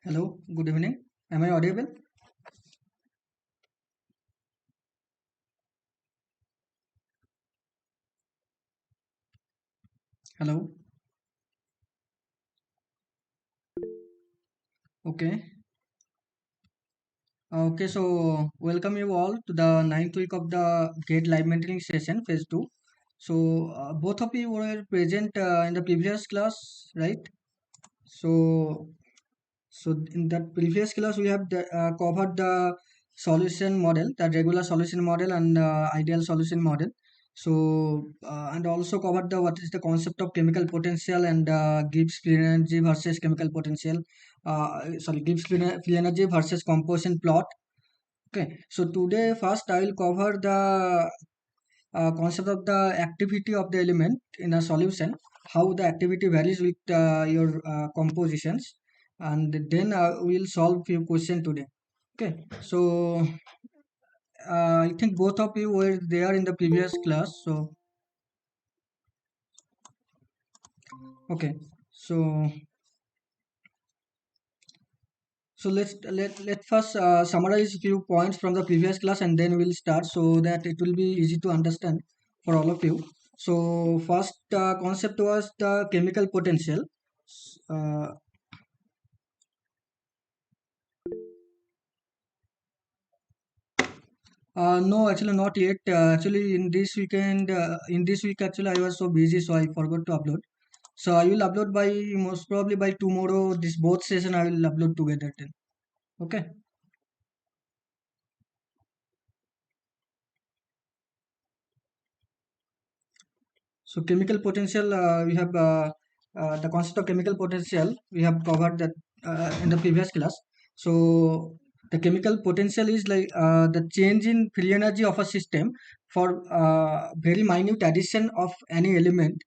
Hello, good evening. Am I audible? Hello. Okay. So welcome you all to the ninth week of the GATE live mentoring session, phase 2. So both of you were present in the previous class, right? So in that previous class, we have covered the solution model, the regular solution model and ideal solution model. And also covered the what is the concept of chemical potential and Gibbs free energy versus chemical potential. Gibbs free energy versus composition plot. Okay. So today, first I will cover the concept of the activity of the element in a solution, how the activity varies with your compositions, and then we will solve few questions today. Okay, so I think both of you were there in the previous class. So okay, so let first summarize few points from the previous class, and then we'll start so that it will be easy to understand for all of you. So first concept was the chemical potential. Uh, no, actually not yet. Actually, in this week, actually, I was so busy, so I forgot to upload. So I will upload by most probably by tomorrow. This both session I will upload together then. Okay. So chemical potential, we have the concept of chemical potential. We have covered that in the previous class. So the chemical potential is like the change in free energy of a system for very minute addition of any element.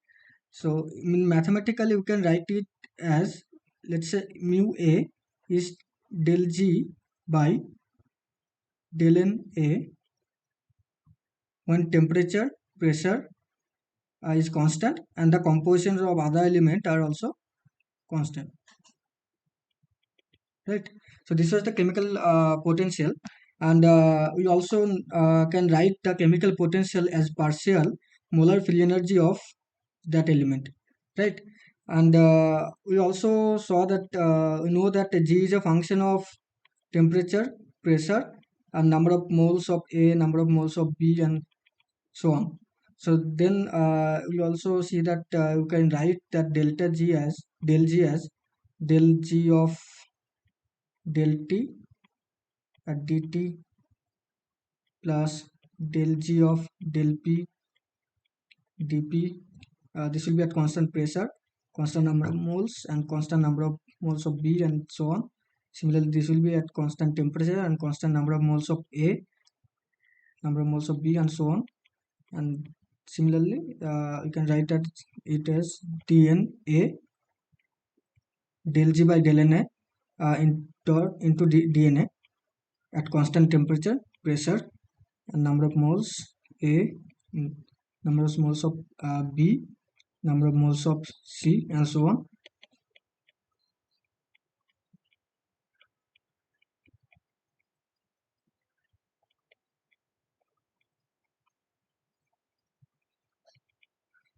So mathematically, you can write it as, let's say, mu A is del G by del N A when temperature, pressure is constant and the compositions of other element are also constant, right? So this was the chemical potential, and we also can write the chemical potential as partial molar free energy of that element, right? And we also saw that we know that G is a function of temperature, pressure, and number of moles of A, number of moles of B, and so on. So then we also see that you can write that delta G as del G of del T at dt plus del G of del P dP. This will be at constant pressure, constant number of moles, and constant number of moles of B, and so on. Similarly, this will be at constant temperature and constant number of moles of A, number of moles of B, and so on. And similarly, you can write that it as dNA del G by del Na into dNA at constant temperature, pressure, and number of moles A, mm, number of moles of B, number of moles of C, and so on.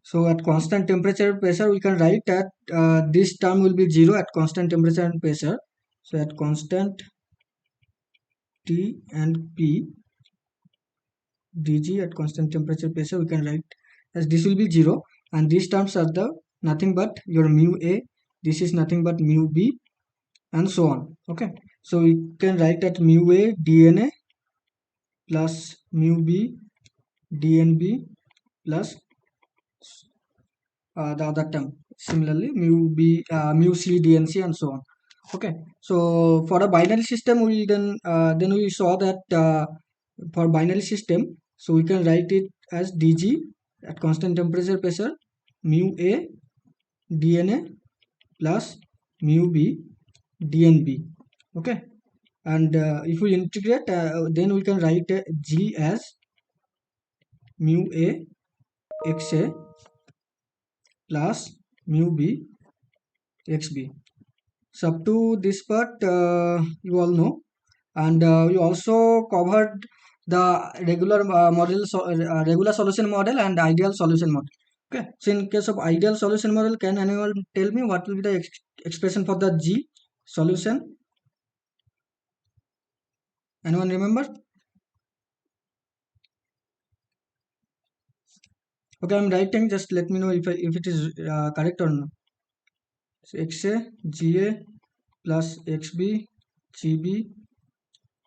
So at constant temperature and pressure, we can write that this term will be 0 at constant temperature and pressure. So at constant T and P, dg at constant temperature pressure, we can write as this will be 0, and these terms are the nothing but your mu A, this is nothing but mu B, and so on. Okay, so we can write that mu A dNA plus mu B dNB plus the other term, similarly mu C dNC, and so on. Okay, so for a binary system, we then we saw that for binary system, so we can write it as dg at constant temperature pressure mu A dNA plus mu B dNB. Okay, and if we integrate, then we can write G as mu A XA plus mu B XB. So up to this part, you all know, and we also covered the regular solution model and ideal solution model. Okay, so in case of ideal solution model, can anyone tell me what will be the expression for the G solution? Anyone remember? Okay, I'm writing. Just let me know if it is correct or not. So XA GA plus XB GB,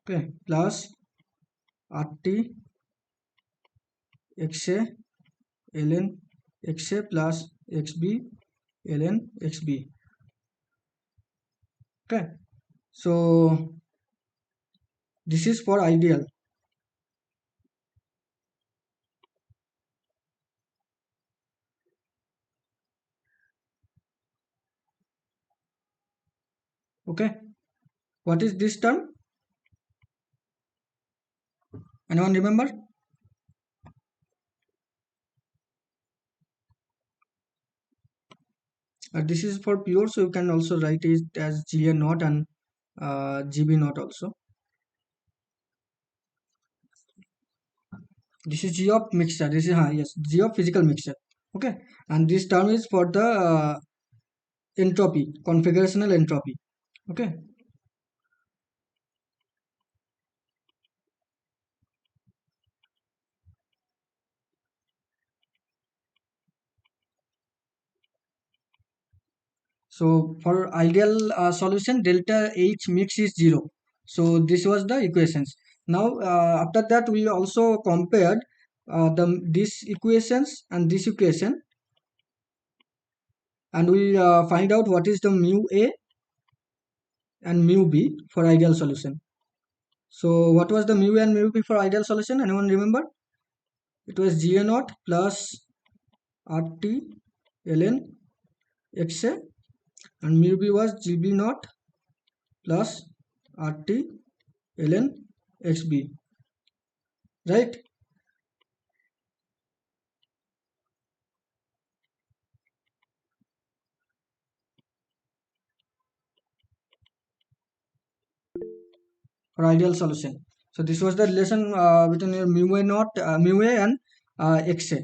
okay, plus RT XA ln XA plus XB ln XB. Okay, so this is for ideal. Okay, what is this term? Anyone remember? This is for pure, so you can also write it as GA naught and GB naught also. This is G of mixture. This is yes, G of physical mixture. Okay, and this term is for the entropy, configurational entropy. Okay, so for ideal solution, delta H mix is 0. So this was the equations. Now after that we also compared the these equations and this equation, and we find out what is the mu A and mu B for ideal solution. So what was the mu A and mu B for ideal solution? Anyone remember? It was Ga naught plus RT ln XA, and mu B was GB naught plus RT ln XB, right? For ideal solution. So this was the relation between your mu A naught, mu A and XA.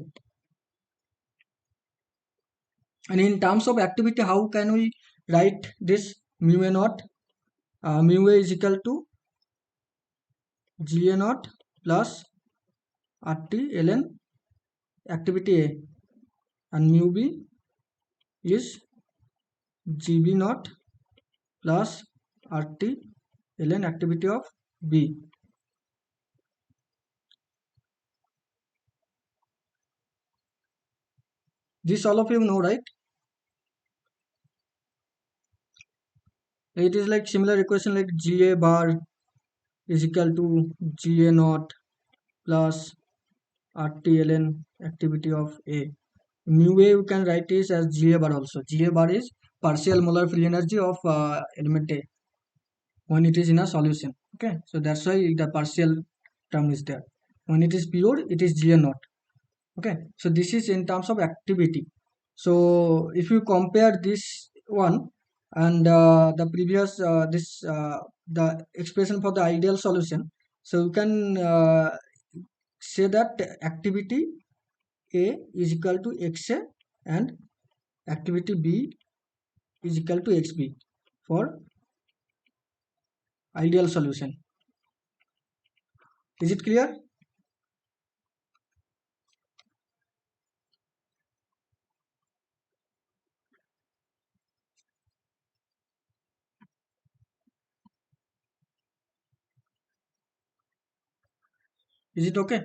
And in terms of activity, how can we write this mu A naught? Mu A is equal to Ga naught plus RT ln activity A, and mu B is GB naught plus RT ln activity of B. This all of you know, right? It is like similar equation like Ga bar is equal to Ga naught plus RT ln activity of A. Mu A you can write this as Ga bar also. Ga bar is partial molar free energy of element A when it is in a solution. Okay, so that's why the partial term is there. When it is pure, it is Ga naught. Okay, so this is in terms of activity. So if you compare this one and the previous the expression for the ideal solution, so you can say that activity A is equal to XA and activity B is equal to XB for ideal solution. Is it clear? Is it okay?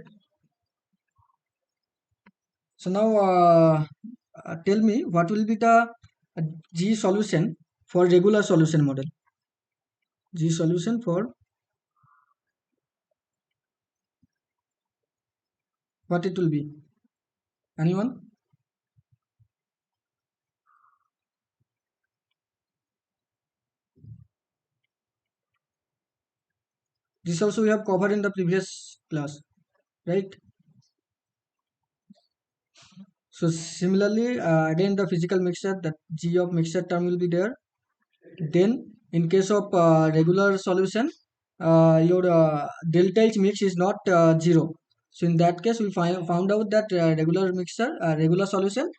So now tell me what will be the uh, G solution for regular solution model. G solution for what it will be? Anyone? This also we have covered in the previous class, right? So similarly, again the physical mixture, that G of mixture term will be there. Then in case of regular solution, your delta H mix is not 0. So in that case, we found out that regular solution,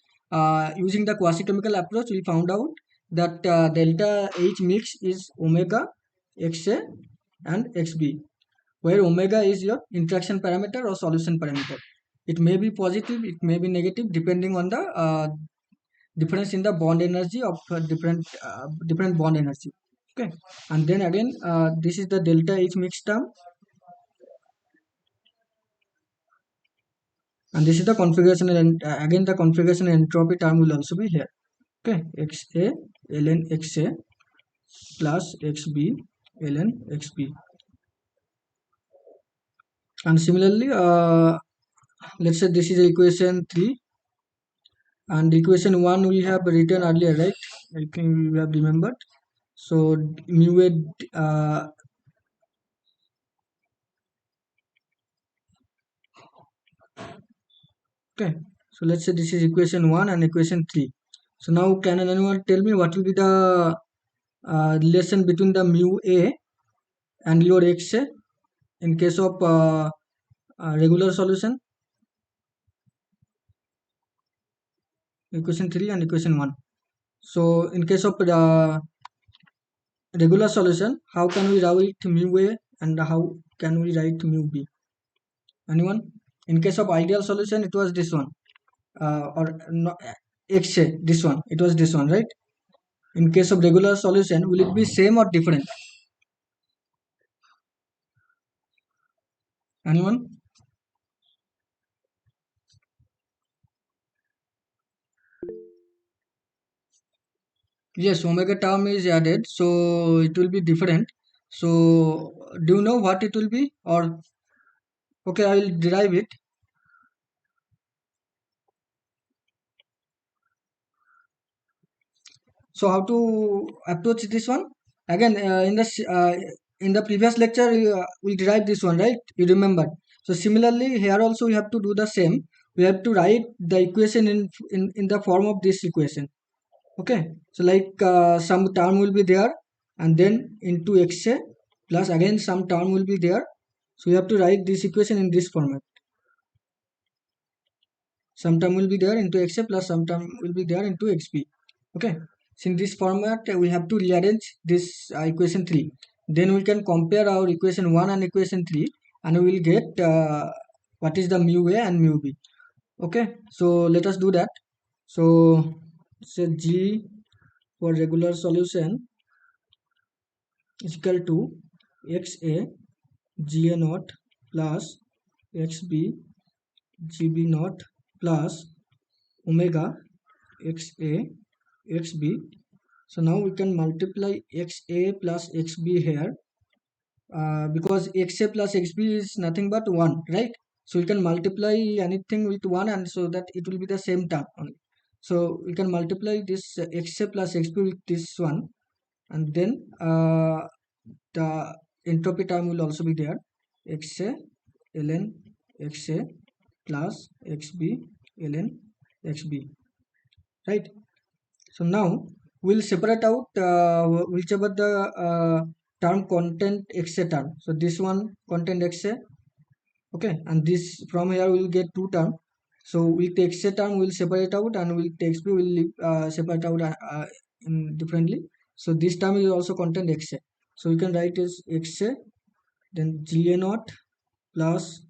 using the quasi-chemical approach, we found out that delta H mix is omega Xa and Xb, where omega is your interaction parameter or solution parameter. It may be positive, it may be negative, depending on the difference in the bond energy of different bond energy. Okay, and then again, this is the delta H mix term, and this is the configuration, and again the configuration entropy term will also be here. Okay, Xa ln Xa plus Xb ln Xb, and similarly, let's say this is equation 3, and equation 1 we have written earlier, right? I think we have remembered. So mu a, okay, so let's say this is equation 1 and equation 3. So now can anyone tell me what will be the relation between the mu a and your Xa in case of regular solution, equation 3 and equation 1. So in case of regular solution, how can we write mu a and how can we write mu b? Anyone? In case of ideal solution, it was this one, or no, Xa, this one, it was this one, right? In case of regular solution, will it be same or different? Anyone? Yes, omega term is added, so it will be different. So do you know what it will be? Or okay, I will derive it. So how to approach this one? Again, in the previous lecture, we derived this one, right? You remember. So similarly, here also we have to do the same. We have to write the equation in the form of this equation. Okay, so like some term will be there, and then into Xa plus again some term will be there. So you have to write this equation in this format. Some term will be there into Xa plus some term will be there into Xb. Okay, so in this format we have to rearrange this equation 3. Then we can compare our equation 1 and equation 3, and we will get what is the mu A and mu B. Okay, so let us do that. So say G for regular solution is equal to Xa Ga naught plus Xb Gb naught plus omega Xa Xb. So now we can multiply Xa plus Xb here, because Xa plus Xb is nothing but 1, right? So we can multiply anything with 1, and so that it will be the same term only. So we can multiply this Xa plus Xb with this one, and then the entropy term will also be there, Xa ln Xa plus Xb ln Xb, right? So now we'll separate out whichever the term content Xa term. So this one content Xa, okay, and this from here we'll get two term. So with Xa term we'll separate out, and with Xb we'll separate out differently. So this term will also contain Xa. So we can write as Xa, then Ga naught plus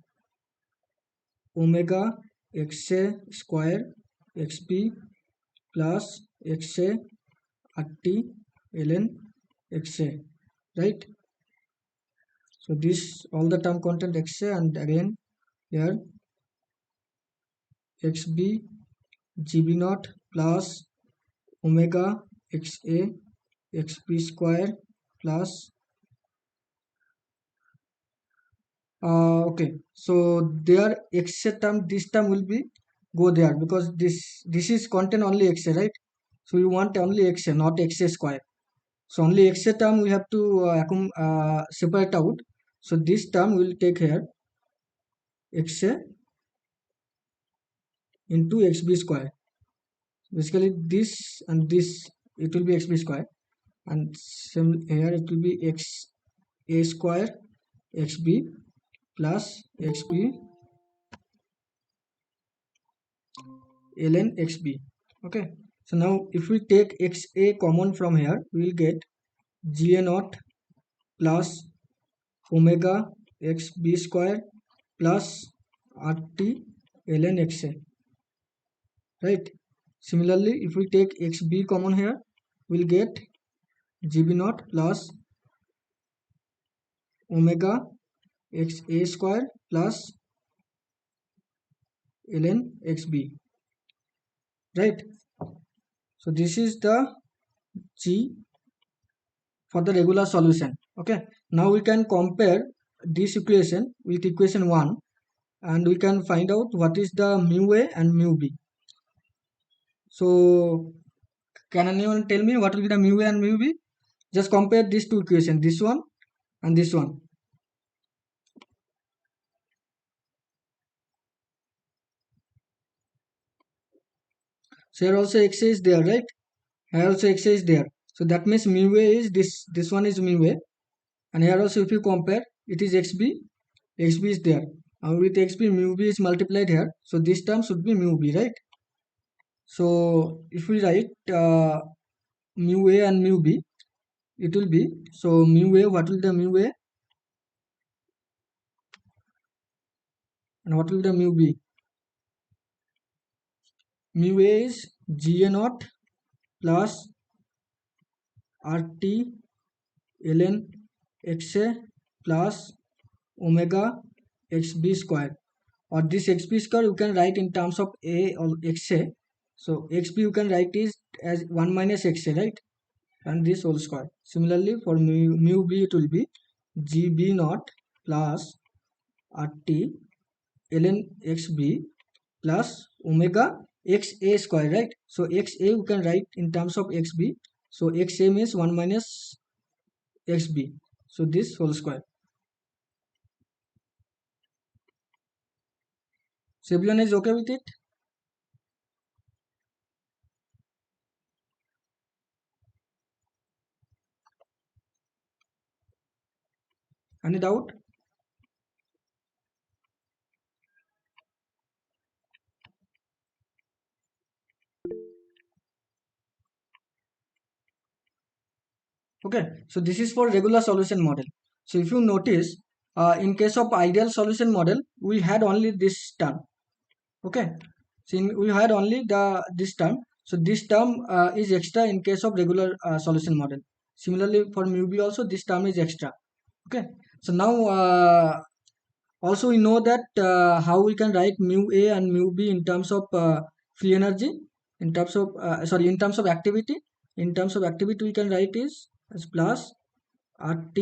omega Xa square Xb plus Xa at ln Xa, right? So this all the term content Xa, and again here Xb Gb naught plus omega Xa Xb square plus okay, so there Xa term, this term will be go there, because this is contain only Xa, right? So we want only Xa, not Xa square. So only Xa term we have to separate out. So this term will take here Xa into Xb square. Basically this and this, it will be Xb square. and here it will be x a square xb plus xb ln xb. Okay, so now if we take xa common from here, we will get ga naught plus omega xb square plus rt ln xa, right? Similarly, if we take xb common here, we'll get gb naught plus omega xa square plus ln xb, right? So this is the g for the regular solution. Okay, now we can compare this equation with equation 1, and we can find out what is the mu a and mu b. So can anyone tell me what will be the mu a and mu b? Just compare these two equations, this one and this one. So here also xa is there, right? Here also xa is there. So that means mu a is this one is mu a, and here also if you compare, it is xb is there. And with xb, mu b is multiplied here. So this term should be mu b, right? So if we write mu a and mu b, it will be, so mu a, what will the mu a and what will the mu b? Mu a is ga naught plus rt ln xa plus omega xb square, or this xb square you can write in terms of a or xa. So xb you can write is as 1 minus xa, right? And this whole square. Similarly for mu b, it will be gb naught plus rt ln xb plus omega xa square, right? So xa you can write in terms of xb. So xa means 1 minus xb. So this whole square. So everyone is okay with it? Any doubt? Okay, so this is for regular solution model. So if you notice, in case of ideal solution model, we had only this term. Okay, so we had only this term. So this term is extra in case of regular solution model. Similarly for mu b also, this term is extra. Okay, so now also we know that how we can write mu a and mu b in terms of free energy, in terms of sorry, in terms of activity. In terms of activity, we can write is as plus rt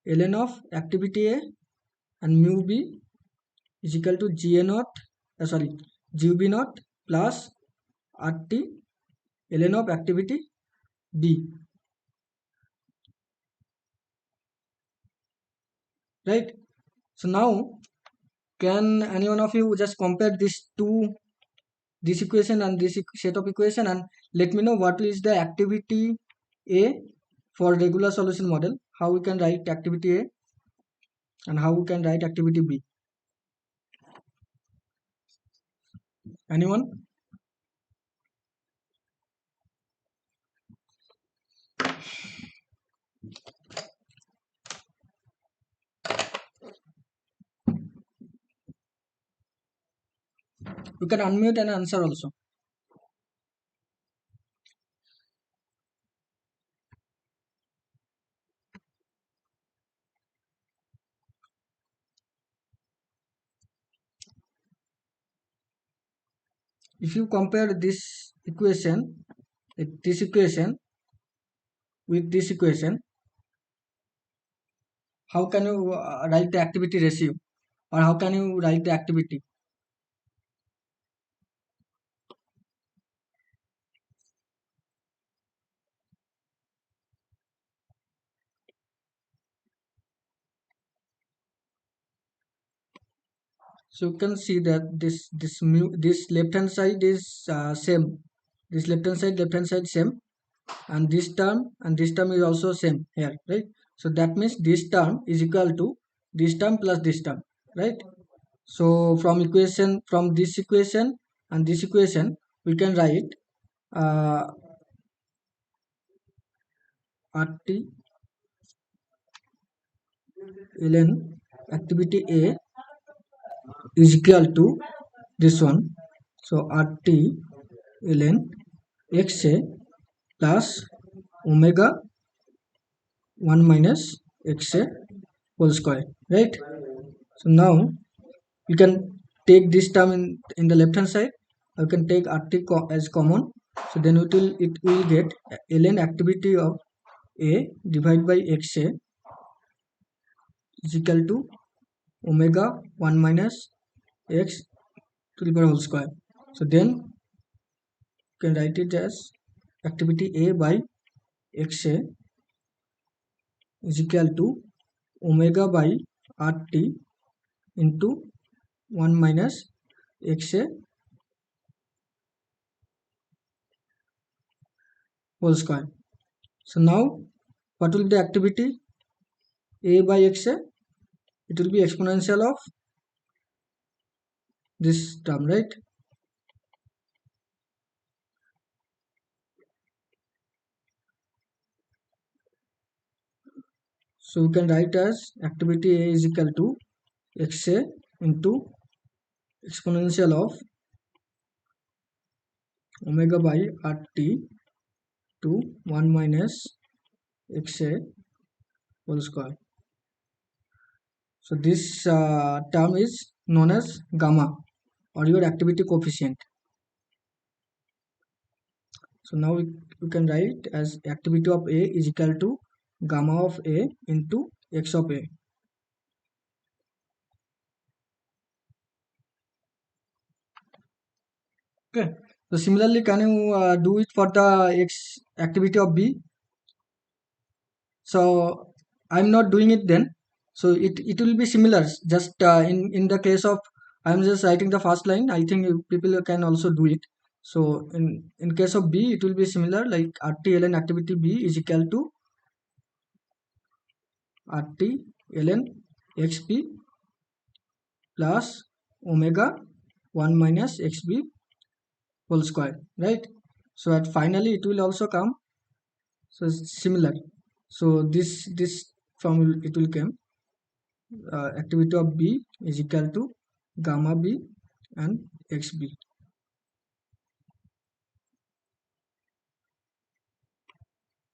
ln of activity a, and mu b is equal to ga naught sorry, gb naught plus rt ln of activity b, right? So now can any one of you just compare these two, this equation and this set of equation, and let me know what is the activity a for regular solution model, how we can write activity a and how we can write activity b. Anyone? You can unmute and answer also. If you compare this equation with this equation, how can you write the activity ratio, or how can you write the activity? So you can see that this left hand side is same, this left hand side same, and this term is also same here, right? So that means this term is equal to this term plus this term, right? So from this equation and this equation we can write uh, RT ln activity A is equal to this one. So RT ln XA plus omega 1 minus XA whole square, right? So now you can take this term in the left hand side. You can take RT as common. So then it will get ln activity of A divided by XA is equal to omega 1 minus x to the power whole square. So then you can write it as activity A by XA is equal to omega by RT into 1 minus XA whole square. So now what will be the activity A by XA? It will be exponential of this term, right? So we can write as activity A is equal to XA into exponential of omega by RT to 1 minus XA whole square. So this term is known as gamma or your activity coefficient. So now we can write as activity of A is equal to gamma of A into x of A. Okay. So similarly, can you do it for the x activity of B? So I'm not doing it then. So it will be similar. Just in the case of I'm just writing the first line. I think people can also do it. So in case of B, it will be similar like RT ln activity B is equal to RT ln XB plus omega 1 minus XB whole square, right? So at finally it will also come. So it's similar. So this from it will come activity of B is equal to gamma B and XB,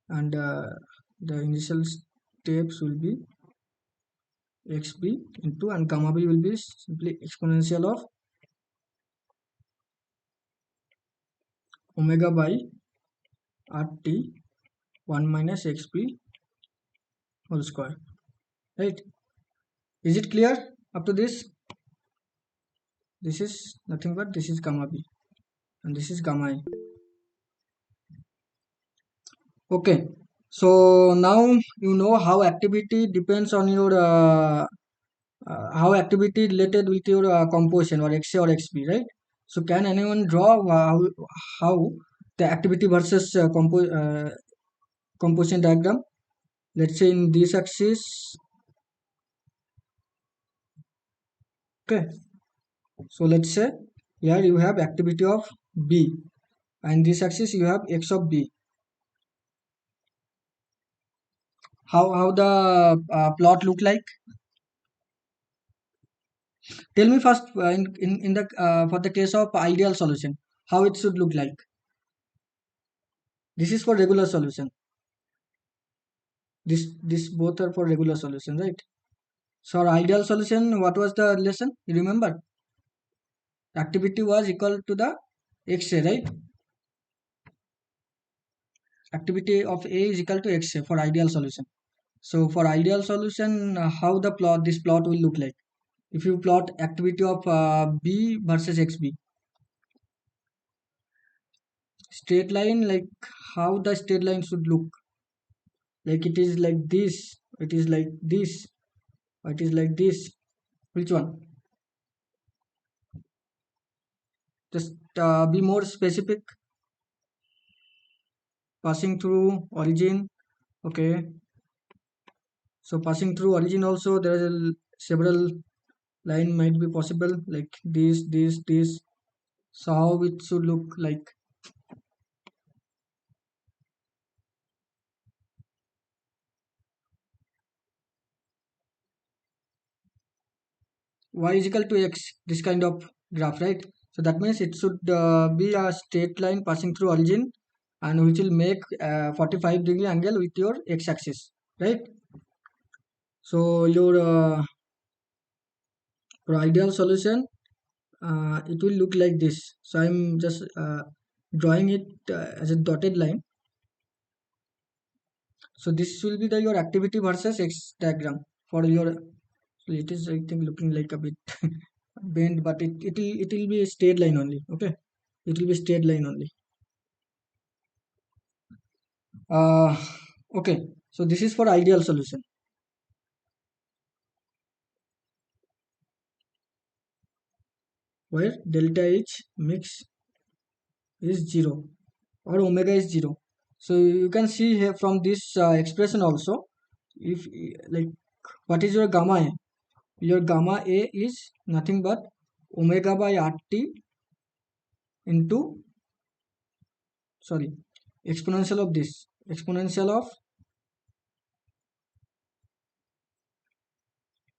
and the initial steps will be XB into, and gamma B will be simply exponential of omega by RT 1 minus XB whole square, right? Is it clear up to this? This is nothing but this is gamma B and this is gamma A. Okay, so now you know how activity depends on your how activity related with your composition or XA or XB, right? So can anyone draw how the activity versus composition diagram? Let's say in this axis. Okay, so let's say here you have activity of B, and this axis you have X of B. How the plot look like? Tell me first in the for the case of ideal solution, how it should look like. This is for regular solution. This both are for regular solution, right? So our ideal solution, what was the relation? You remember? Activity was equal to the XA, right? Activity of A is equal to XA for ideal solution. So for ideal solution, how the plot this plot will look like? If you plot activity of B versus XB, straight line, like how the straight line should look, like it is like this, it is like this, or it is like this. Which one? Just be more specific. passing through origin. Okay, so passing through origin also there are several line might be possible like this. So how it should look like? Y is equal to x, this kind of graph, right? So that means it should be a straight line passing through origin and which will make 45-degree angle with your x-axis, right? So your ideal solution, it will look like this. So I'm just drawing it as a dotted line. So this will be the your activity versus x diagram for your. So it is, I think, looking like a bit bent, but it will be a straight line only. Okay, it will be straight line only. Uh, okay, so this is for ideal solution where delta H mix is 0 or omega is 0. So you can see here from this expression also, if like what is your gamma A? Your gamma A is nothing but omega by RT into, sorry, exponential of this, exponential of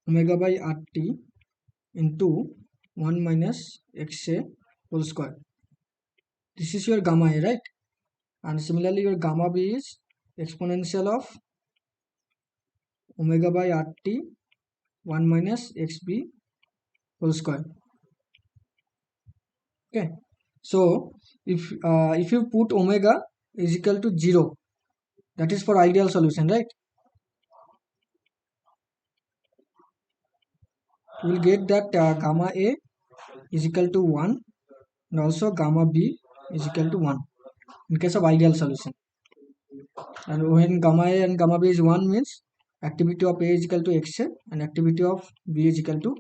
omega by RT into 1 minus xa whole square. This is your gamma A, right? And similarly your gamma B is exponential of omega by RT 1 minus xb whole square. Okay, so if you put omega is equal to 0, that is for ideal solution, right? You will get that gamma A is equal to 1 and also gamma B is equal to 1 in case of ideal solution. And when gamma A and gamma B is 1 means activity of A is equal to xa and activity of B is equal to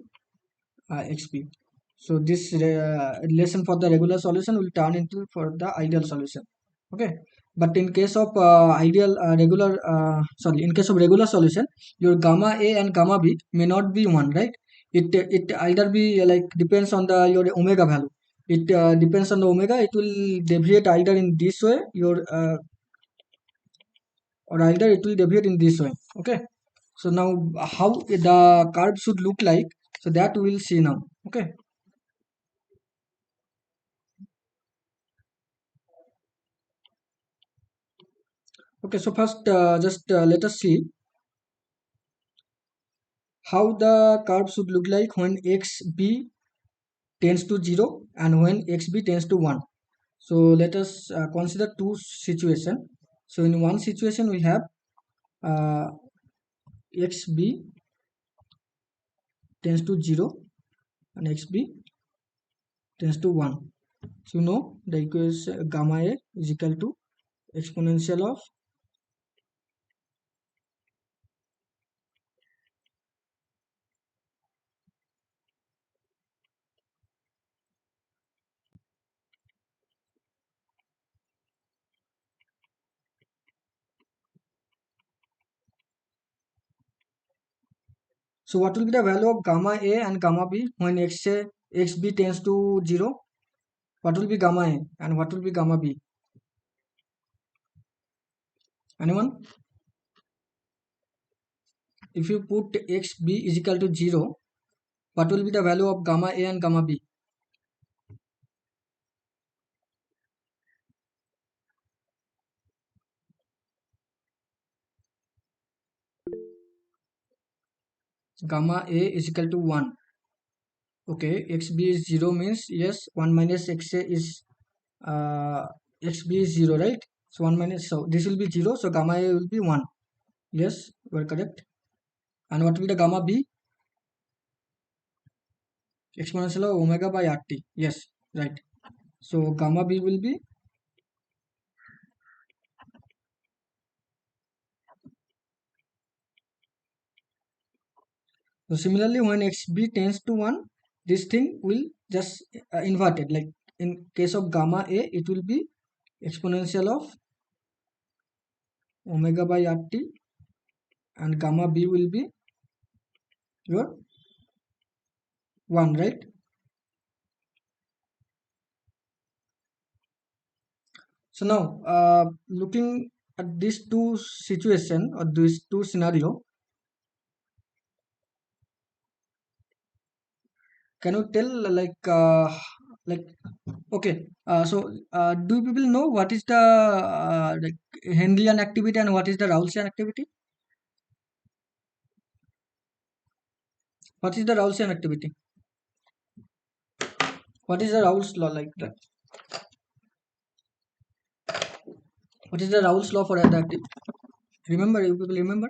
xp. So this relation for the regular solution will turn into for the ideal solution. Okay, but in case of ideal regular sorry, in case of regular solution, your gamma A and gamma B may not be one, right? It either be like depends on the your omega value. It depends on the omega. It will deviate either in this way, your or either it will deviate in this way. Okay, so now how the curve should look like, so that we will see now. Okay, okay, so first just let us see how the curve should look like when xb tends to 0 and when xb tends to 1. So let us consider two situation. So in one situation we have uh, xb tends to 0 and xb tends to 1. So you know the equation gamma a is equal to exponential of. So what will be the value of gamma A and gamma B when xb tends to 0? What will be gamma A and what will be gamma B? Anyone? If you put xb is equal to 0, what will be the value of gamma A and gamma B? Gamma A is equal to 1. Okay, xb is 0 means yes, 1 minus xa is uh, xb is 0, right? So 1 minus, so this will be 0, so gamma A will be 1. Yes, you are correct. And what will be the gamma B? Exponential of omega by RT. Yes, right. So gamma B will be. So similarly, when xb tends to 1, this thing will just inverted. Like in case of gamma A, it will be exponential of omega by RT, and gamma B will be your 1, right? So now, looking at these two situation or these two scenario, can you tell like okay? Do people know what is the like Henrian activity and what is the Raoultian activity? What is the Raoultian activity? What is the Raoult's law like that? What is the Raoult's law for adaptive? Remember, you people remember?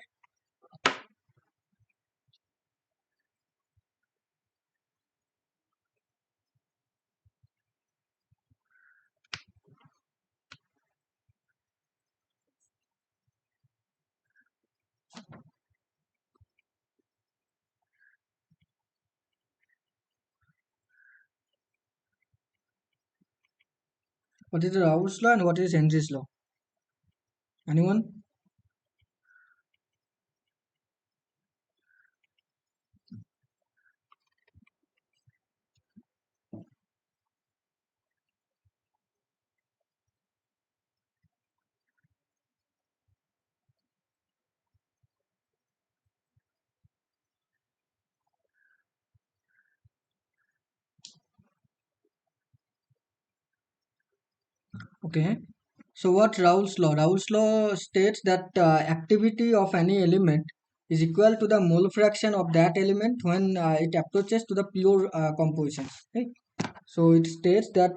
What is the Raoult's law and what is Henry's law? Anyone? Okay. So what Raoult's law? Raoult's law states that activity of any element is equal to the mole fraction of that element when it approaches to the pure composition. Right? So it states that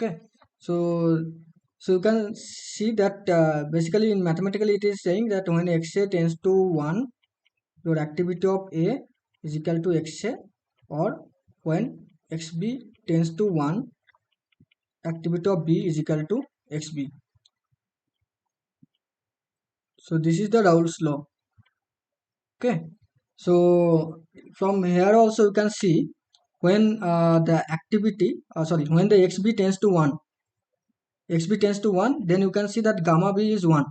okay. So so you can see that basically in mathematically it is saying that when xa tends to 1, your activity of A is equal to xa, or when xb tends to 1, activity of B is equal to xb. So this is the Raoult's law. Okay. So from here also you can see when the activity, when the xb tends to 1, then you can see that gamma b is 1.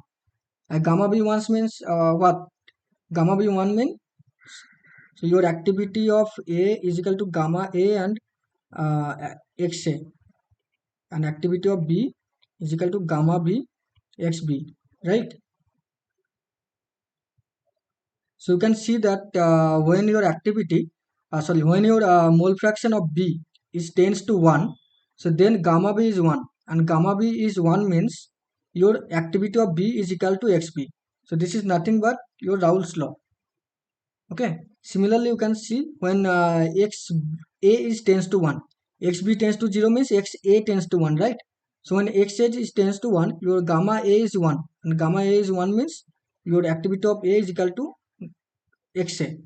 Gamma b 1 means what? Gamma b 1 means so your activity of A is equal to gamma A and xa, and activity of B is equal to gamma B xb, right? So you can see that when your when your mole fraction of B is tends to 1, so then gamma B is 1, and gamma B is 1 means your activity of B is equal to xb. So this is nothing but your Raoult's law. Okay. Similarly, you can see when x a is tends to 1, xb tends to 0 means x a tends to 1, right? So when x a is tends to 1, your gamma a is 1, and gamma a is 1 means your activity of A is equal to xa.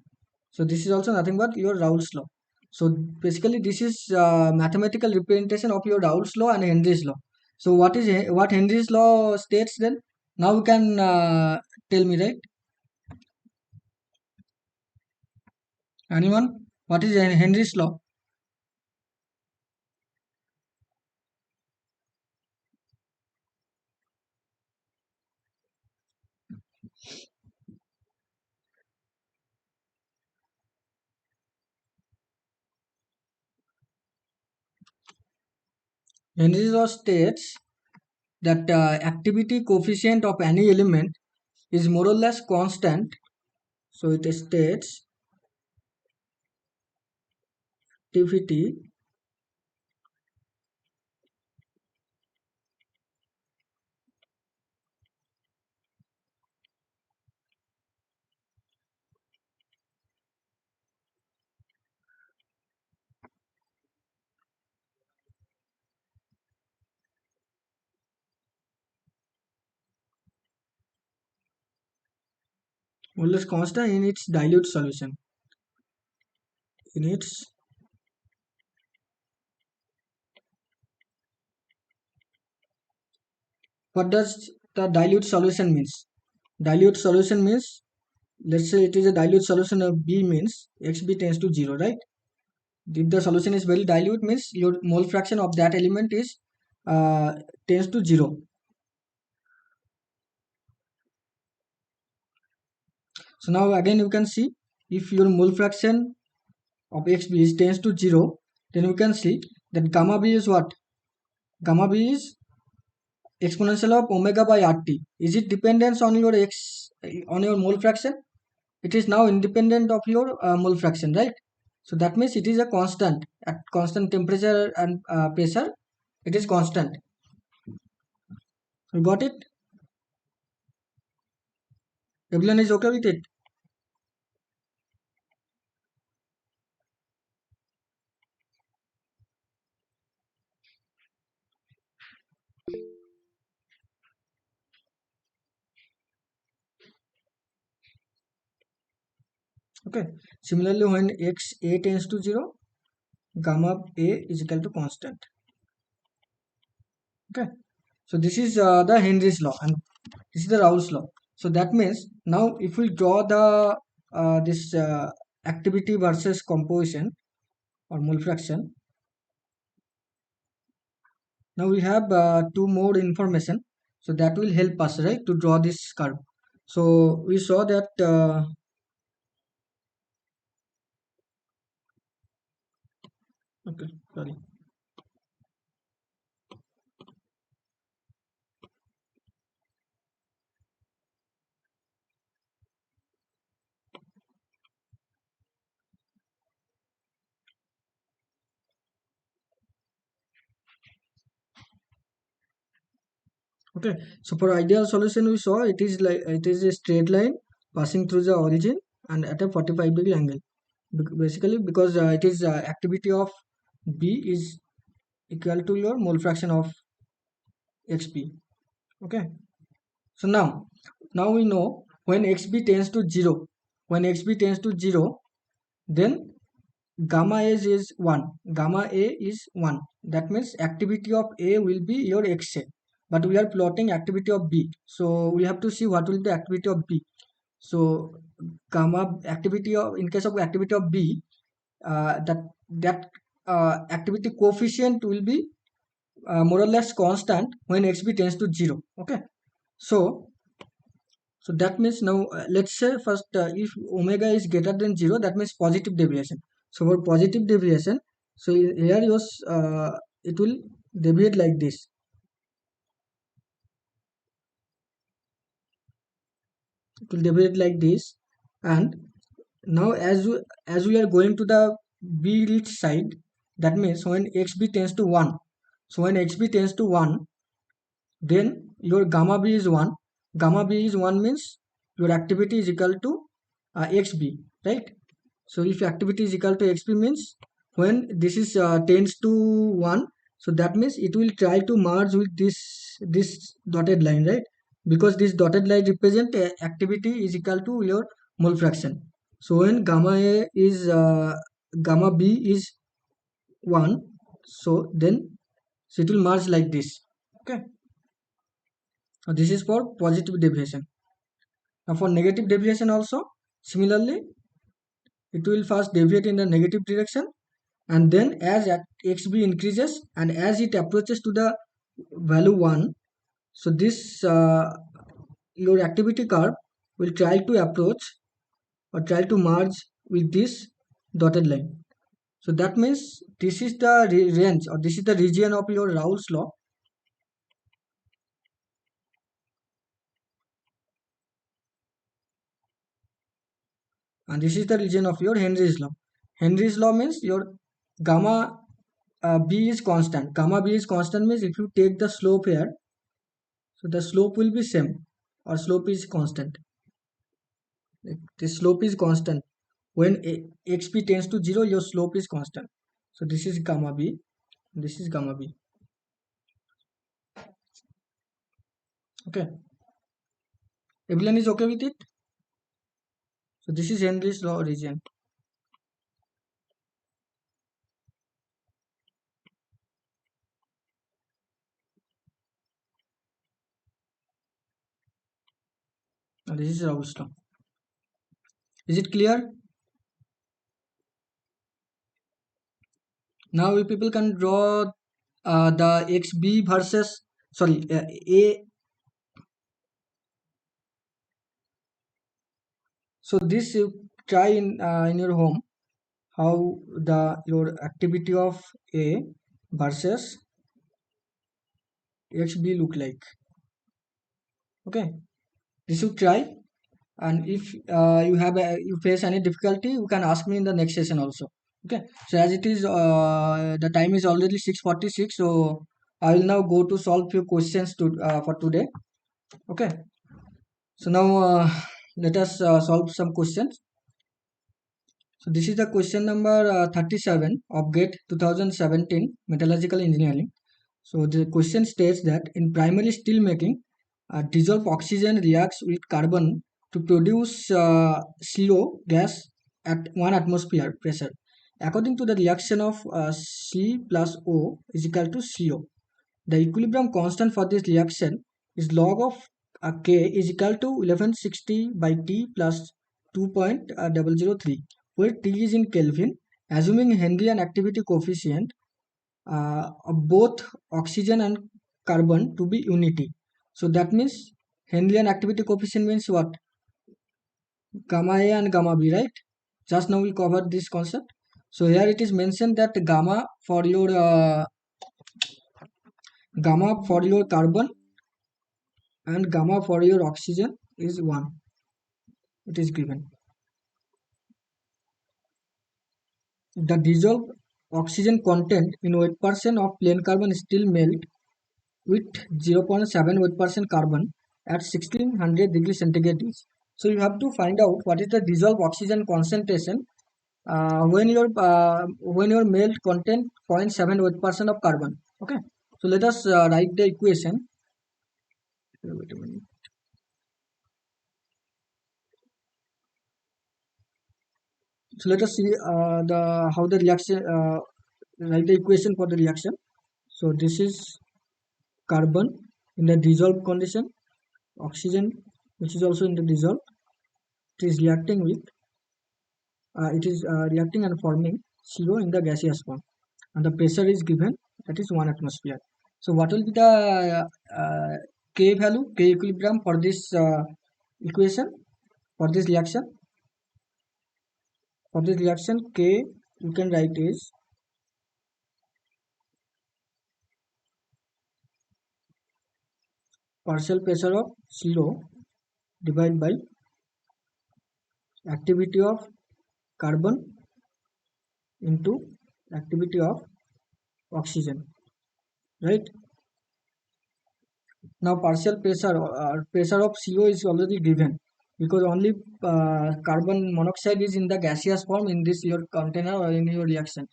So this is also nothing but your Raoult's law. So basically, this is mathematical representation of your Raoult's law and Henry's law. So what Henry's law states then? Now you can tell me, right? Anyone? What is Henry's law? Henry's law states that activity coefficient of any element is more or less constant. So it states activity Always constant in its dilute solution. In its What does the dilute solution means? Dilute solution means, let's say it is a dilute solution of B means Xb tends to 0, right? If the solution is very dilute means your mole fraction of that element is tends to 0. So now again you can see if your mole fraction of Xb is tends to 0, then you can see that gamma B is what? Gamma B is exponential of omega by RT. Is it dependence on your on your mole fraction? It is now independent of your mole fraction, right? So that means it is a constant at constant temperature and pressure. It is constant. You got it? Everyone is okay with it? Okay. Similarly, when x a tends to 0, gamma a is equal to constant. Okay. So this is the Henry's law, and this is the Raoult's law. So that means now if we draw the this activity versus composition or mole fraction, now we have two more information. So that will help us, right, to draw this curve. So we saw that okay, sorry. Okay, so for ideal solution we saw it is a straight line passing through the origin and at a 45-degree angle. Basically because it is activity of B is equal to your mole fraction of xb. Okay, so now we know when xb tends to 0, when xb tends to 0, then gamma is 1, gamma a is 1. That means activity of a will be your xa, but we are plotting activity of b, so we have to see what will be the activity of b. So gamma activity of, in case of activity of b, that activity coefficient will be more or less constant when xb tends to 0. Okay, so so that means now let's say first if omega is greater than 0, that means positive deviation. So for positive deviation, so here yours it will deviate like this. It will deviate like this, and now as we are going to the b reach side, that means when xb tends to 1, so when xb tends to 1, then your gamma b is 1. Gamma b is 1 means your activity is equal to xb, right? So if activity is equal to xp means when this is tends to 1, so that means it will try to merge with this dotted line, right? Because this dotted line represent activity is equal to your mole fraction. So when gamma b is 1, so then so it will merge like this. Okay, so this is for positive deviation. Now for negative deviation also similarly, it will first deviate in the negative direction, and then as xb increases and as it approaches to the value 1, so this your activity curve will try to approach or try to merge with this dotted line. So that means this is the range, or this is the region of your Raoult's law, and this is the region of your Henry's law. Henry's law means your gamma b is constant. Gamma b is constant means if you take the slope here, so the slope will be same, or slope is constant. The slope is constant. When xp tends to 0, your slope is constant. So this is gamma b, this is gamma b. Okay, everyone is okay with it? So this is Henry's law region. And this is Raoult's law. Is it clear? Now you people can draw the XB versus, sorry, A. So this you try in your home, how the your activity of A versus XB look like. Okay, this you try, and if you face any difficulty, you can ask me in the next session also. Okay, so as it is, the time is already 6:46, so I will now go to solve few questions for today. Okay, so now let us solve some questions. So this is the question number 37 of GATE 2017 Metallurgical Engineering. So the question states that in primary steel making, dissolved oxygen reacts with carbon to produce CO gas at 1 atmosphere pressure. According to the reaction of C plus O is equal to CO. The equilibrium constant for this reaction is log of K is equal to 1160 by T plus 2.003, where T is in Kelvin, assuming Henrian activity coefficient of both oxygen and carbon to be unity. So that means Henrian activity coefficient means what? Gamma A and gamma B, right? Just now we covered this concept. So here it is mentioned that gamma for your carbon and gamma for your oxygen is 1. It is given. The dissolved oxygen content in weight percent of plain carbon still melt with 0.7 weight percent carbon at 1600 degrees centigrade. So you have to find out what is the dissolved oxygen concentration when your melt content 0.7 weight percent of carbon. Okay. So let us write the equation. Wait a minute. So let us see the how the reaction write the equation for the reaction. So this is carbon in the dissolved condition, oxygen which is also in the dissolved. It is reacting with reacting and forming CO in the gaseous form, and the pressure is given, that is 1 atmosphere. So what will be the K value, K equilibrium for this equation, for this reaction? For this reaction, K you can write is partial pressure of CO divided by activity of carbon into activity of oxygen, right? Now partial pressure of CO is already given, because only carbon monoxide is in the gaseous form in this your container or in your reaction.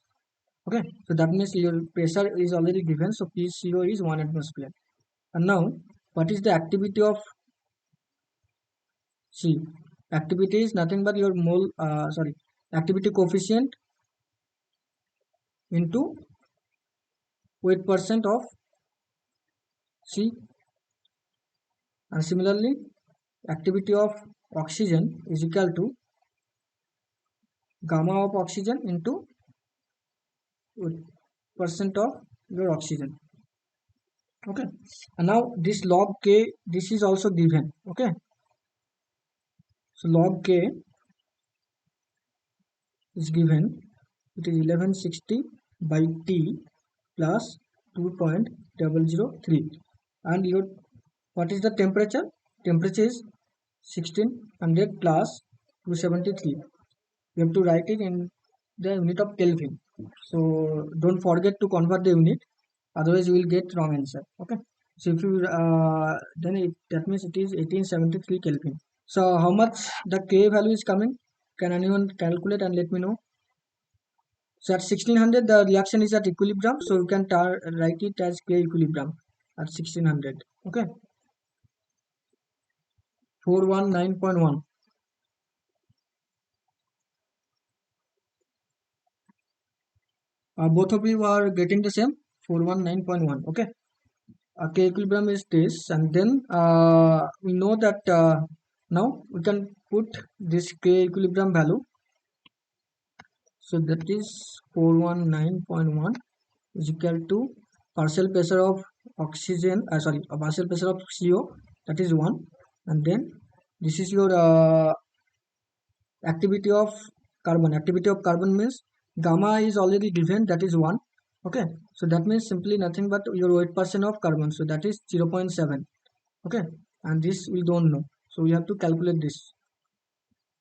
Okay, so that means your pressure is already given, so PCO is 1 atmosphere. And now what is the activity of C? Activity is nothing but your activity coefficient into weight percent of C, and similarly activity of oxygen is equal to gamma of oxygen into weight percent of your oxygen. Okay, and now this log K, this is also given. Okay, so log K is given, it is 1160 by T plus 2.003, and your what is the temperature? Temperature is 1600 plus 273. You have to write it in the unit of Kelvin, so don't forget to convert the unit, otherwise you will get wrong answer. Okay, so if you that means it is 1873 Kelvin. So how much the K value is coming? Can anyone calculate and let me know? So at 1600 the reaction is at equilibrium, so you can write it as K equilibrium at 1600. Okay, 419.1. Both of you are getting the same 419.1. Okay. K equilibrium is this, and then we know that now we can put this K equilibrium value. So that is 419.1 is equal to partial pressure of oxygen, partial pressure of CO, that is 1, and then this is your activity of carbon. Activity of carbon means gamma is already given, that is 1. Okay, so that means simply nothing but your weight percent of carbon, so that is 0.7. Okay, and this we don't know, so we have to calculate this.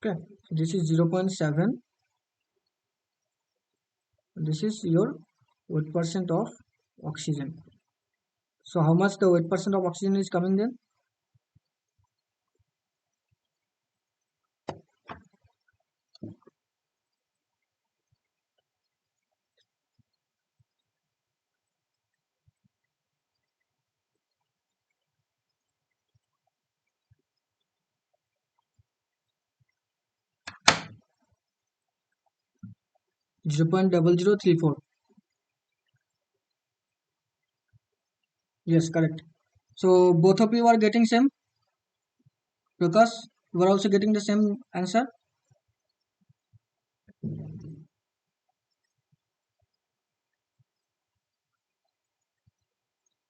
Okay, so this is 0.7. This is your weight percent of oxygen. So how much the weight percent of oxygen is coming then? 0.0034. Yes, correct. So both of you are getting same, because you are also getting the same answer.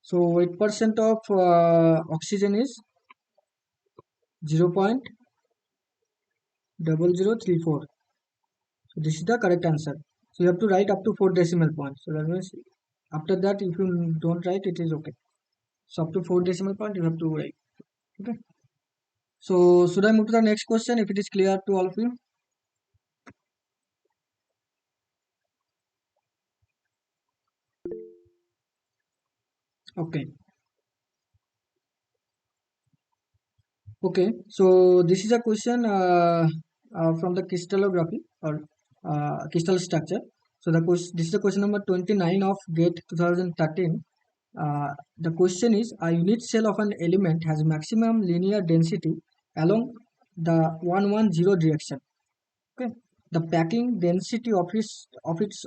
So weight percent of oxygen is 0.0034. So this is the correct answer. So you have to write up to 4 decimal points. So that means after that, if you don't write, it is okay. So up to 4 decimal point you have to write. Okay. So should I move to the next question if it is clear to all of you? Okay. Okay. So this is a question from the crystallography or crystal structure. So the question, this is the question number 29 of GATE 2013. The question is, a unit cell of an element has maximum linear density along the 110 direction. Okay, the packing density of its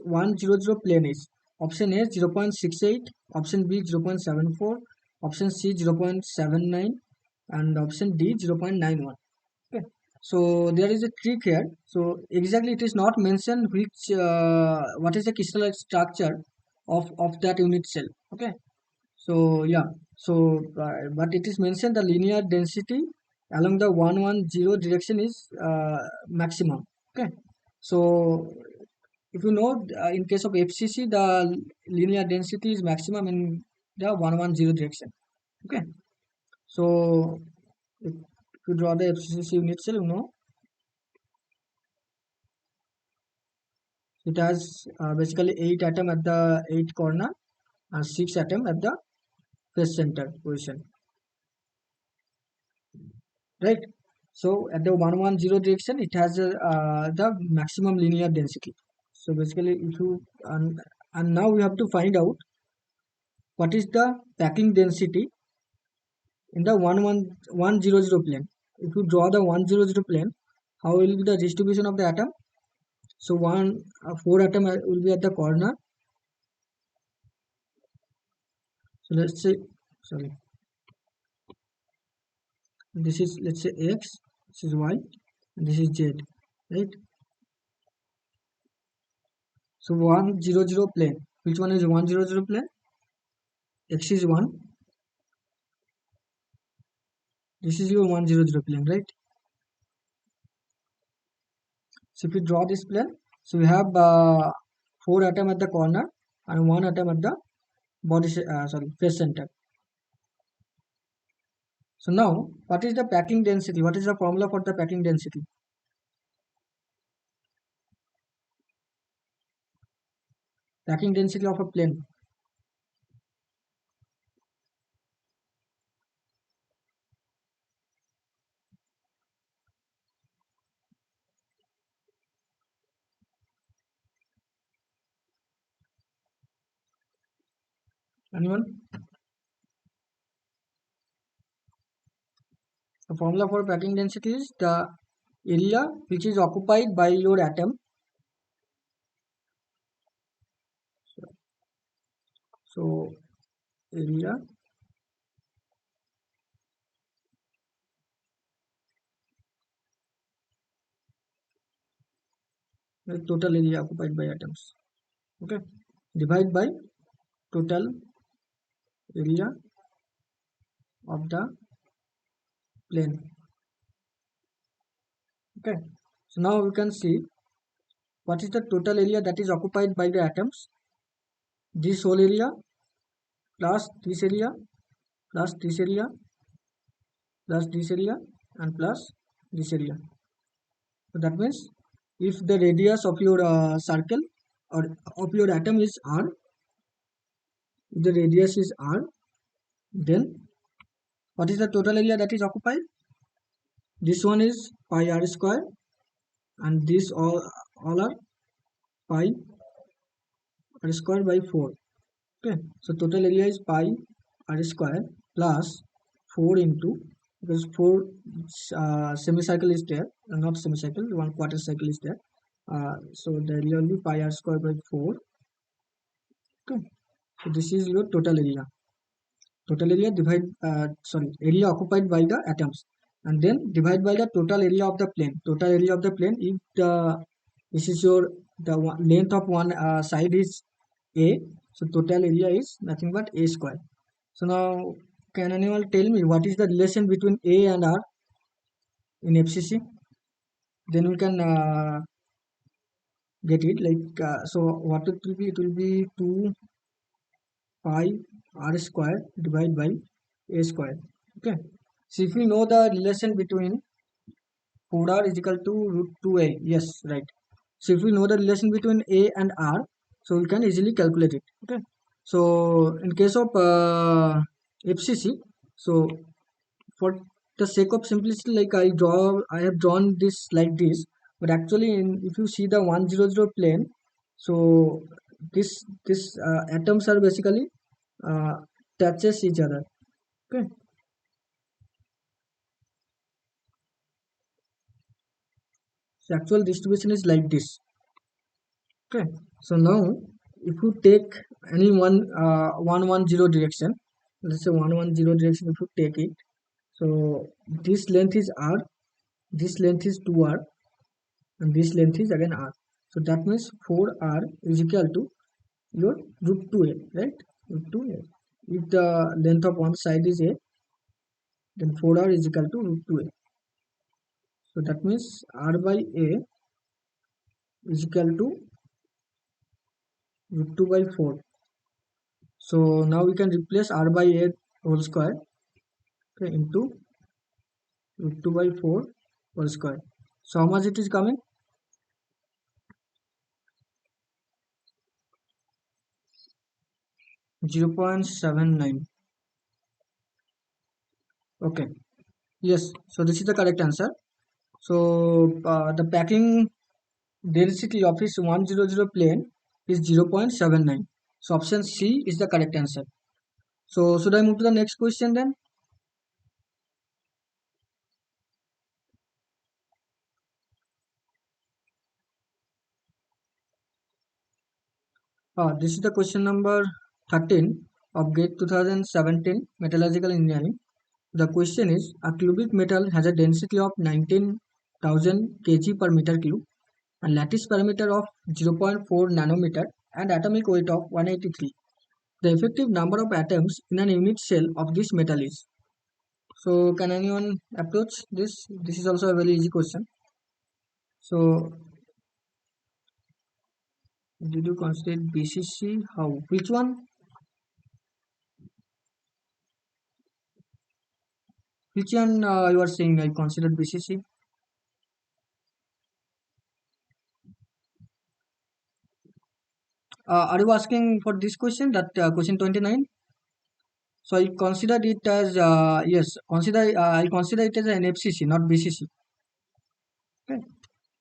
100 plane is option A 0.68, option B 0.74, option C 0.79, and option D 0.91. Okay, so there is a trick here. So exactly it is not mentioned which what is the crystal structure of that unit cell. Okay, so yeah, so but it is mentioned the linear density along the 110 direction is maximum. Okay, so if you know in case of FCC the linear density is maximum in the 110 direction. Okay, so if you draw the FCC unit cell, you know it has basically 8 atom at the 8 corner and 6 atom at the face center position, right? So at the 110 direction it has the maximum linear density. So basically if you and now we have to find out what is the packing density in the 110 plane. If you draw the 100 plane, how will be the distribution of the atom? So 4 atom will be at the corner. So let's say, sorry, this is, let's say, X, this is Y, and this is Z, right? So 100 plane, which one is 100 plane? X is 1, this is your 100 plane, right? So if you draw this plane, so we have 4 atom at the corner and 1 atom at the face center. So now, what is the packing density? What is the formula for the packing density? Packing density of a plane. Anyone? The formula for packing density is the area which is occupied by your atom So area, the total area occupied by atoms. Okay, divide by total area of the plane. Okay, so now we can see what is the total area that is occupied by the atoms. This whole area plus this area plus this area plus this area and plus this area. So that means if the radius of your circle or of your atom is r, if the radius is r, then what is the total area that is occupied? This one is pi r square, and this all are pi r square by 4. Okay, so total area is pi r square plus 4 into, because 4 semicircle is there, not semicircle, one quarter cycle is there. So the area will be pi r square by 4. Okay, so this is your total area. Total area divide, sorry, area occupied by the atoms, and then divide by the total area of the plane. Total area of the plane, if the this is your length of one side is a, so total area is nothing but a square. So now, can anyone tell me what is the relation between a and r in FCC? Then we can get it. Like so, what it will be? It will be 2 pi r square divided by a square. Okay. So if we know the relation between 4r is equal to root 2a, yes, right. So if we know the relation between a and r, so we can easily calculate it. Okay. So in case of FCC, so for the sake of simplicity, like I have drawn this like this, but actually if you see the 100 plane, so this atoms are basically uh, touches each other. Okay. So actual distribution is like this. Okay, so now if you take any 110 direction, let's say 110 direction, if you take it, so this length is r, this length is 2r, and this length is again r. So that means 4r is equal to your root 2a, right? Root 2a. If the length of one side is a, then 4r is equal to root 2a. So that means r by a is equal to root 2 by 4. So now we can replace r by a whole square, okay, into root 2 by 4 whole square. So how much it is coming? 0.79. Okay. Yes. So this is the correct answer. So the packing density of this 100 plane is 0.79. So option C is the correct answer. So should I move to the next question then? This is the question number 13 of GATE 2017 Metallurgical Engineering. The question is, a cubic metal has a density of 19,000 kg per meter cube and lattice parameter of 0.4 nanometer and atomic weight of 183. The effective number of atoms in an unit cell of this metal is. So can anyone approach this? This is also a very easy question. So did you consider BCC? How? Which one? Which one you are saying I considered BCC? Are you asking for this question, that question 29? So I considered it as yes. I consider it as an FCC, not BCC. Okay.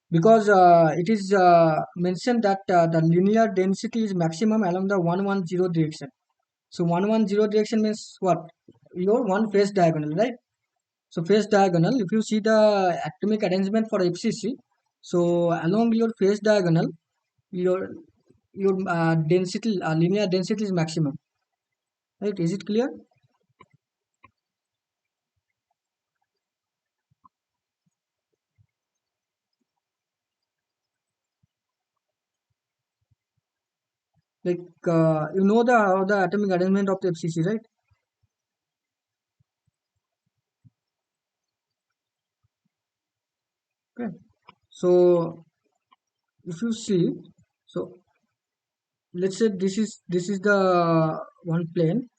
Because it is mentioned that the linear density is maximum along the 110 direction. So 110 direction means what? Your one phase diagonal, right? So phase diagonal. If you see the atomic arrangement for FCC, so along your phase diagonal, your density, linear density is maximum. right? Is it clear? Like you know the how the atomic arrangement of the FCC, right? Okay. So if you see, so let's say this is the one plane.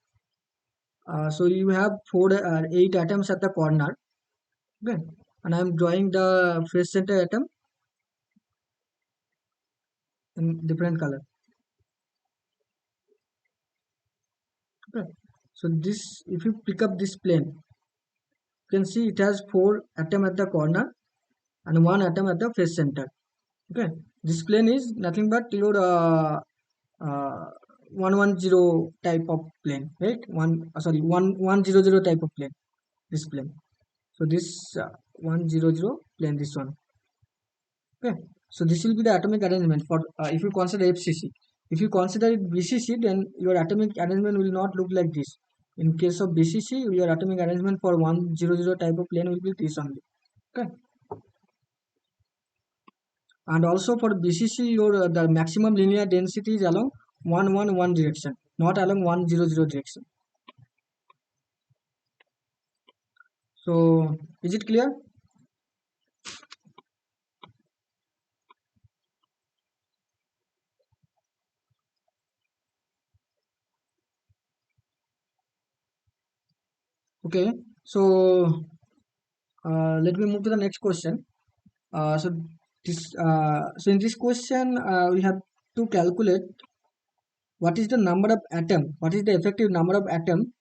So you have eight atoms at the corner. Okay, and I'm drawing the face center atom in different color. Okay, so this if you pick up this plane, you can see it has four atom at the corner and one atom at the face center. Okay, this plane is nothing but your uh, 110 type of plane, right? Sorry, 1100 type of plane. This plane. So this 100 plane. This one. Okay. So this will be the atomic arrangement for if you consider FCC. If you consider it BCC, then your atomic arrangement will not look like this. In case of BCC, your atomic arrangement for 100 type of plane will be this only. Okay. And also for BCC, your the maximum linear density is along 111 direction, not along 100 direction. So is it clear? Okay. So let me move to the next question. So so in this question, we have to calculate what is the number of atom, what is the effective number of atom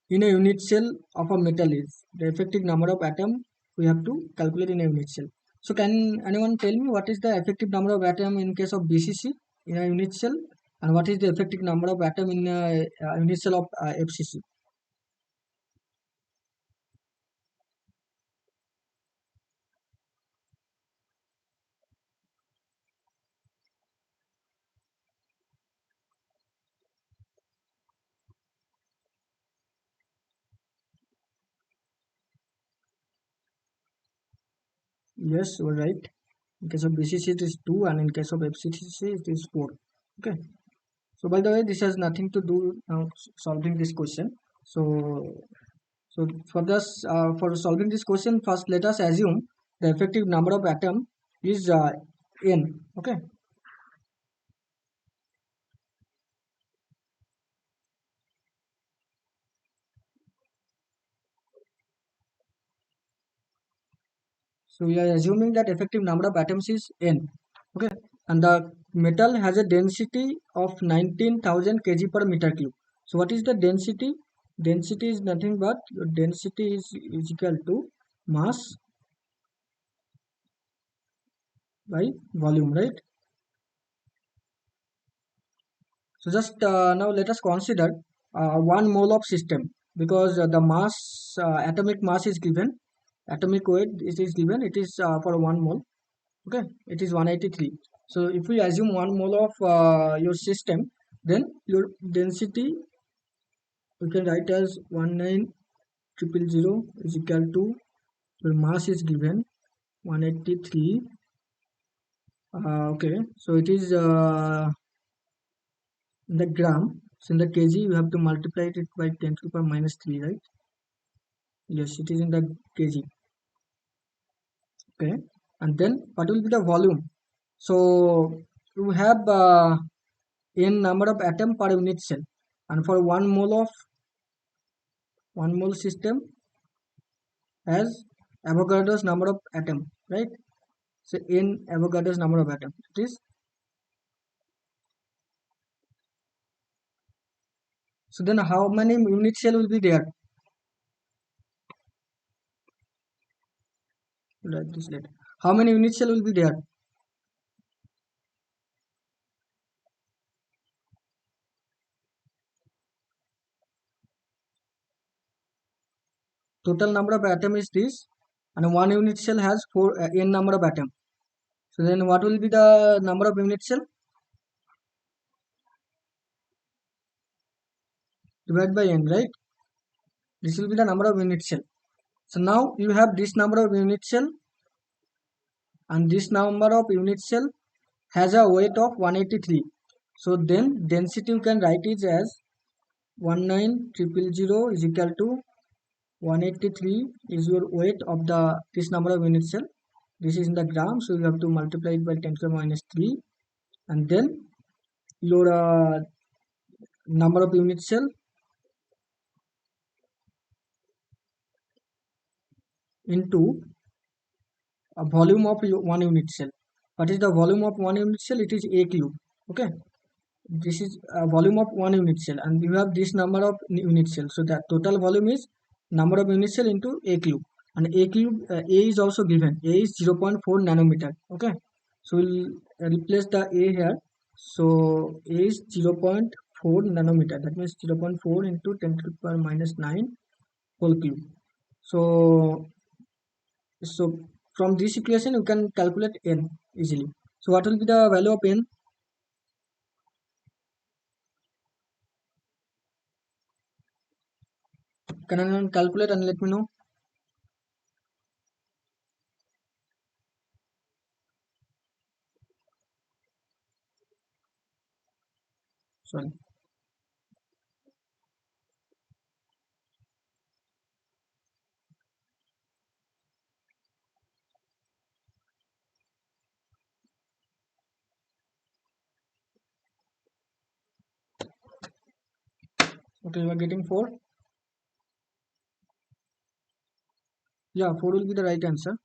in a unit cell of a metal is. The effective number of atom we have to calculate in a unit cell. So can anyone tell me what is the effective number of atom in case of BCC in a unit cell, and what is the effective number of atom in a, unit cell of FCC? Yes, you are right. In case of BCC it is 2 and in case of FCC it is 4. Okay. So by the way, this has nothing to do now solving this question. So for this for solving this question, first let us assume the effective number of atom is n. Okay. So we are assuming that effective number of atoms is n. Okay. And the metal has a density of 19,000 kg per meter cube. So what is the density? Density is nothing but your density is equal to mass by volume, right? So just now let us consider 1 mole of system, because the mass, atomic mass is given, atomic weight is given, it is for 1 mole. Okay, it is 183. So if we assume 1 mole of your system, then your density we can write as 19,000 is equal to your mass is given 183. Okay, so it is in the gram. So in the kg, you have to multiply it by 10 to the power minus 3, right? Yes, it is in the kg. Okay. And then what will be the volume? So you have n number of atom per unit cell. And for 1 mole system has Avogadro's number of atom, right? So n Avogadro's number of atom. It is, so then how many unit cell will be there? Write this later. How many unit cell will be there? Total number of atom is this, and one unit cell has n number of atom. So then what will be the number of unit cell? divided by n, right? This will be the number of unit cell. So now you have this number of unit cell, and this number of unit cell has a weight of 183. So then density you can write it as 19000 is equal to 183 is your weight of the this number of unit cell. This is in the gram, so you have to multiply it by 10 to the minus 3, and then your number of unit cell into a volume of one unit cell. What is the volume of one unit cell? It is A cube. Okay, this is a volume of one unit cell, and you have this number of unit cells. So the total volume is number of unit cell into A cube, and A cube A is also given. A is 0.4 nanometer. Okay, so we'll replace the A here. So A is 0.4 nanometer. That means 0.4 into 10 to the power minus 9 whole cube. So from this equation you can calculate n easily. So what will be the value of n? Can anyone calculate and let me know? Sorry. Okay, you are getting 4. Yeah, 4 will be the right answer.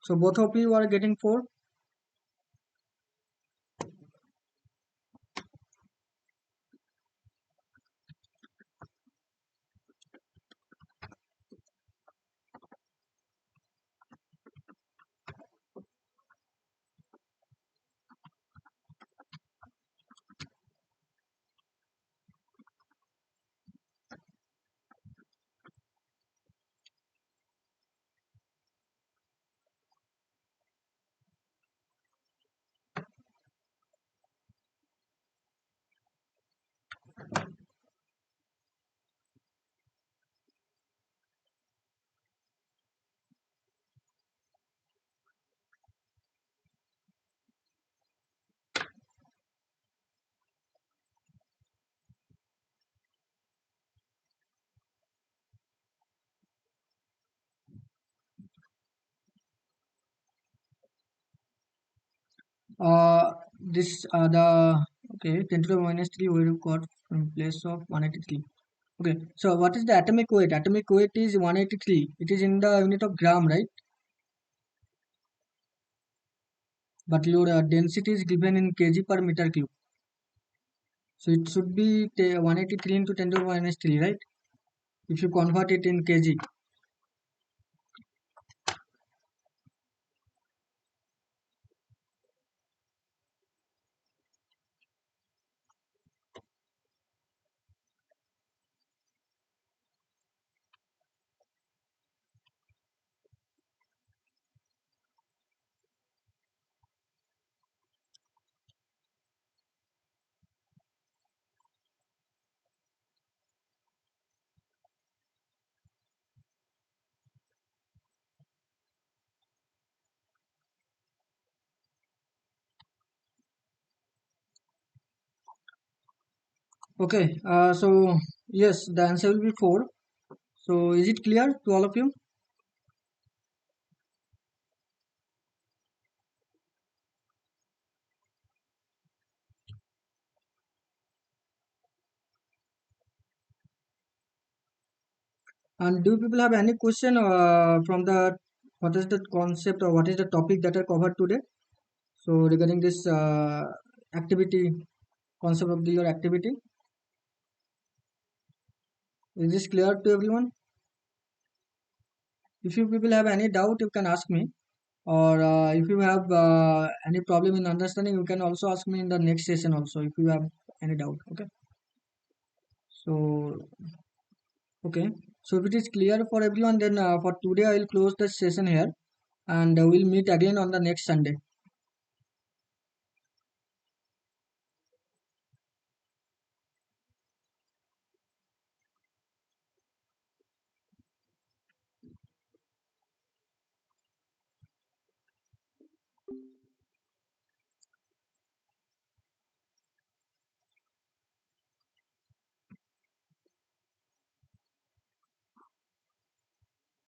So both of you are getting 4. This the okay 10 to the minus 3 we got in place of 183. Okay, so what is the atomic weight? Atomic weight is 183. It is in the unit of gram, right? But your density is given in kg per meter cube. So it should be 183 into 10 to the minus 3, right? If you convert it in kg. Okay, so yes, the answer will be 4. So is it clear to all of you? And do people have any question from the what is the concept or what is the topic that are covered today? So regarding this activity, concept of the your activity, is this clear to everyone? If you people have any doubt, you can ask me, or if you have any problem in understanding, you can also ask me in the next session also if you have any doubt. Okay. So okay. So if it is clear for everyone, then for today I will close the session here, and we'll meet again on the next Sunday.